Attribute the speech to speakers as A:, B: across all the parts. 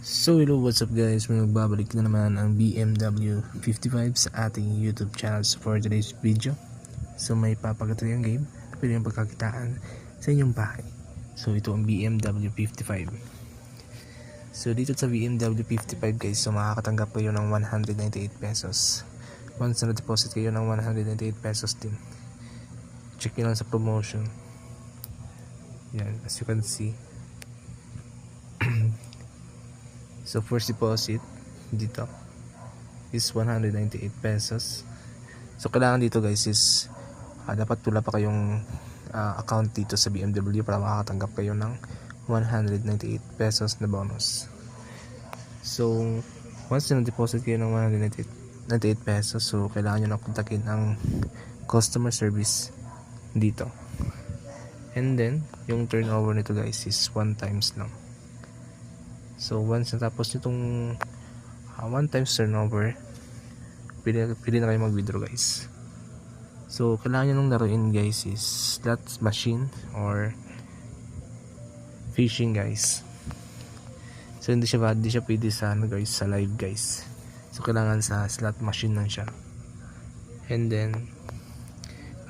A: So hello, what's up guys, may magbabalik na naman ang BMW 55 sa ating YouTube channel for today's video. So may papakita yung game na pwede yung pagkakitaan sa inyong bahay. So ito ang BMW 55. So dito sa BMW 55 guys, so makakatanggap kayo ng 198 pesos. Once na deposit kayo ng 198 pesos din, check nyo lang sa promotion. Yan, as you can see. So first deposit dito is 198 pesos. So kailangan dito guys is dapat wala pa kayong account dito sa BMW para makakatanggap kayo ng 198 pesos na bonus. So once na deposit kayo ng 198 pesos, so kailangan nyo na kontakin ang customer service dito. And then yung turnover nito guys is 1 times lang. So once natapos nitong 1 times turnover, pwede na kayo mag-withdraw guys. So kailangan nyo nung laruin guys is slot machine or fishing guys. So hindi siya pwede sa guys, sa live guys. So kailangan sa slot machine lang siya. And then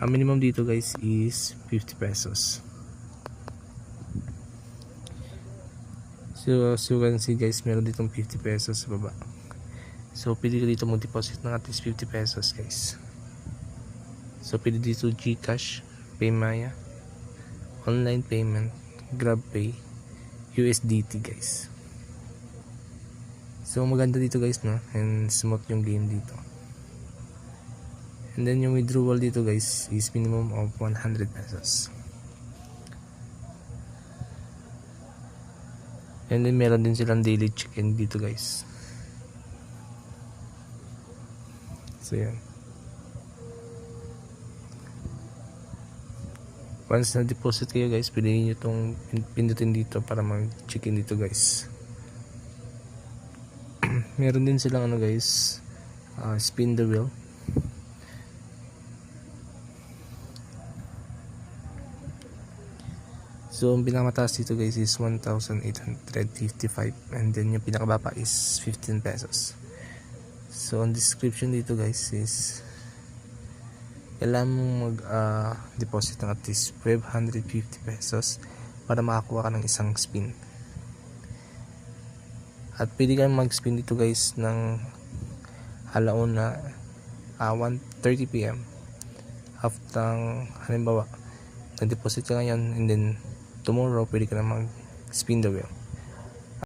A: ang minimum dito guys is 50 pesos. So as you can see guys, meron ditong 50 pesos sa baba. So pwede ka dito mag-deposit ng at least 50 pesos guys. So pwede dito GCash, Paymaya, online payment, GrabPay, USDT guys. So maganda dito guys, no? And smooth yung game dito. And then yung withdrawal dito guys is minimum of 100 pesos. And then meron din silang daily check-in dito guys. So yan. Once na deposit kayo guys, pwede nyo itong pindutin dito para mag-check-in dito guys. Meron din silang guys, spin the wheel. So ang pinakamataas dito guys is 1,855 and then yung pinakababa is 15 pesos. So ang description dito guys is kailangan mong mag-deposit ng at least 550 pesos para makakuha ka ng isang spin. At pwede kang mag-spin dito guys ng alauna 1:30 PM after halimbawa nag-deposit ka ngayon and then tomorrow pwede ka na mag-spin the wheel.